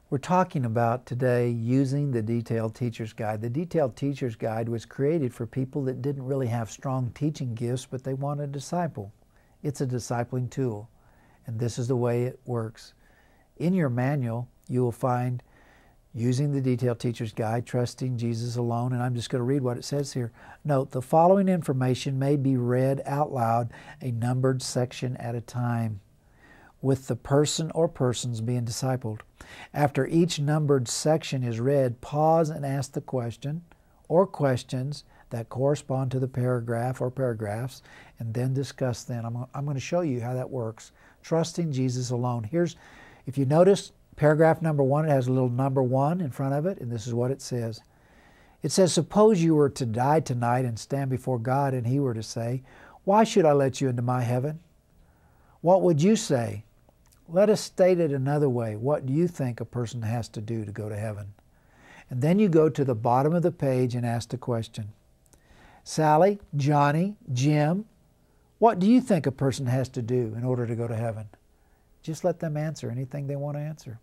We're talking about today using the Detailed Teacher's Guide. The Detailed Teacher's Guide was created for people that didn't really have strong teaching gifts, but they want to disciple. It's a discipling tool, and this is the way it works. In your manual, you will find using the Detailed Teacher's Guide, trusting Jesus alone, and I'm just going to read what it says here. Note, the following information may be read out loud, a numbered section at a time, with the person or persons being discipled. After each numbered section is read, pause and ask the question or questions that correspond to the paragraph or paragraphs, and then discuss them. I'm going to show you how that works. Trusting Jesus alone. If you notice, paragraph number 1, it has a little number 1 in front of it, and this is what it says. It says, suppose you were to die tonight and stand before God, and He were to say, why should I let you into my heaven? What would you say? Let us state it another way. What do you think a person has to do to go to heaven? And then you go to the bottom of the page and ask the question. Sally, Johnny, Jim, what do you think a person has to do in order to go to heaven? Just let them answer anything they want to answer.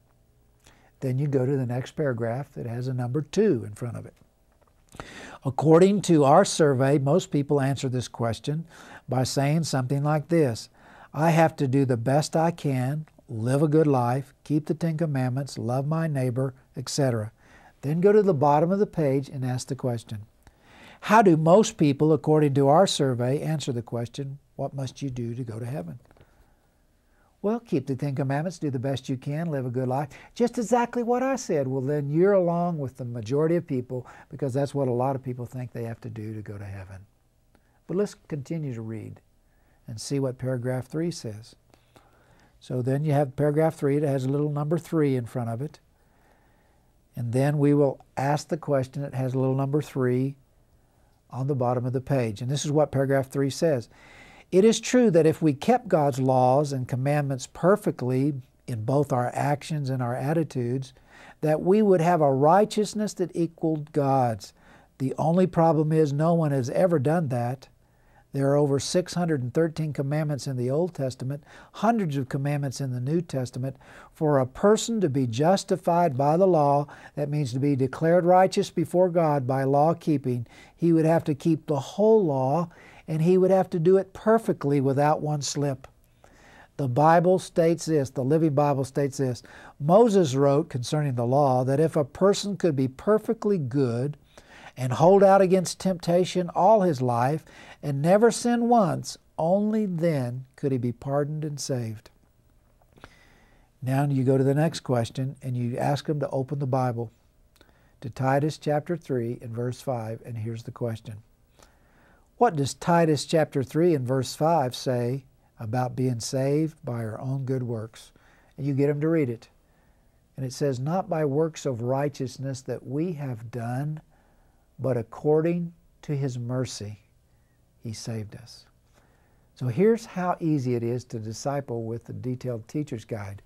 Then you go to the next paragraph that has a number 2 in front of it. According to our survey, most people answer this question by saying something like this. I have to do the best I can, live a good life, keep the 10 Commandments, love my neighbor, etc. Then go to the bottom of the page and ask the question. How do most people, according to our survey, answer the question, what must you do to go to heaven? Well, keep the 10 Commandments, do the best you can, live a good life. Just exactly what I said. Well, then you're along with the majority of people, because that's what a lot of people think they have to do to go to heaven. But let's continue to read and see what paragraph 3 says. So then you have paragraph 3 that has a little number 3 in front of it. And then we will ask the question that has a little number 3 on the bottom of the page. And this is what paragraph 3 says. It is true that if we kept God's laws and commandments perfectly in both our actions and our attitudes, that we would have a righteousness that equaled God's. The only problem is no one has ever done that. There are over 613 commandments in the Old Testament, hundreds of commandments in the New Testament. For a person to be justified by the law, that means to be declared righteous before God by law keeping, he would have to keep the whole law, and he would have to do it perfectly without one slip. The Bible states this, the Living Bible states this. Moses wrote concerning the law that if a person could be perfectly good and hold out against temptation all his life and never sin once, only then could he be pardoned and saved. Now you go to the next question and you ask them to open the Bible to Titus chapter 3 and verse 5, and here's the question. What does Titus chapter 3 and verse 5 say about being saved by our own good works? And you get them to read it. And it says, not by works of righteousness that we have done, but according to His mercy, He saved us. So here's how easy it is to disciple with the Detailed Teacher's Guide.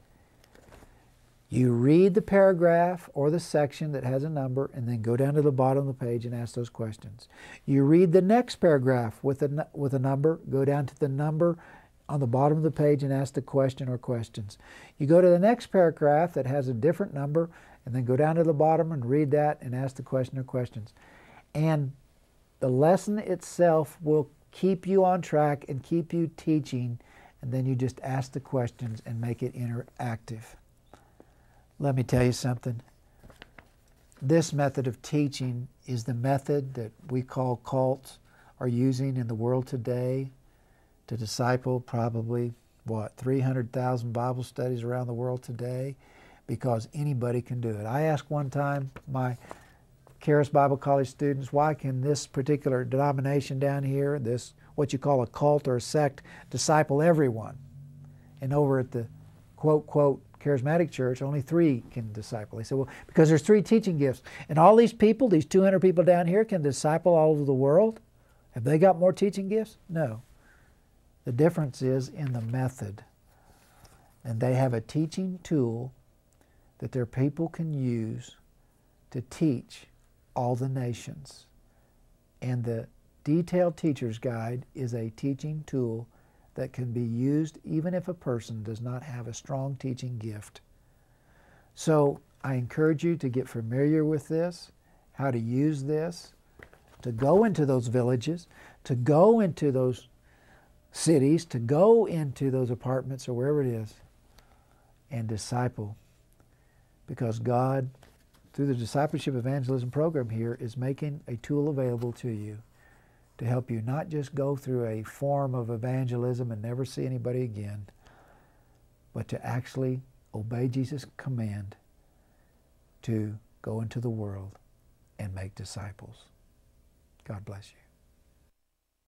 You read the paragraph or the section that has a number and then go down to the bottom of the page and ask those questions. You read the next paragraph with a number, go down to the number on the bottom of the page and ask the question or questions. You go to the next paragraph that has a different number and then go down to the bottom and read that and ask the question or questions. And the lesson itself will keep you on track and keep you teaching, and then you just ask the questions and make it interactive. Let me tell you something. This method of teaching is the method that we call cults are using in the world today to disciple probably, 300,000 Bible studies around the world today, because anybody can do it. I asked one time my Charis Bible College students, why can this particular denomination down here, this what you call a cult or a sect, disciple everyone? And over at the quote, charismatic church, only 3 can disciple. They said, well, because there's 3 teaching gifts. And all these people, these 200 people down here, can disciple all over the world? Have they got more teaching gifts? No. The difference is in the method. And they have a teaching tool that their people can use to teach all the nations. And the Detailed Teacher's Guide is a teaching tool that can be used even if a person does not have a strong teaching gift. So I encourage you to get familiar with this, how to use this, to go into those villages, to go into those cities, to go into those apartments or wherever it is, and disciple. Because God, through the Discipleship Evangelism program here, is making a tool available to you to help you not just go through a form of evangelism and never see anybody again, but to actually obey Jesus' command to go into the world and make disciples. God bless you.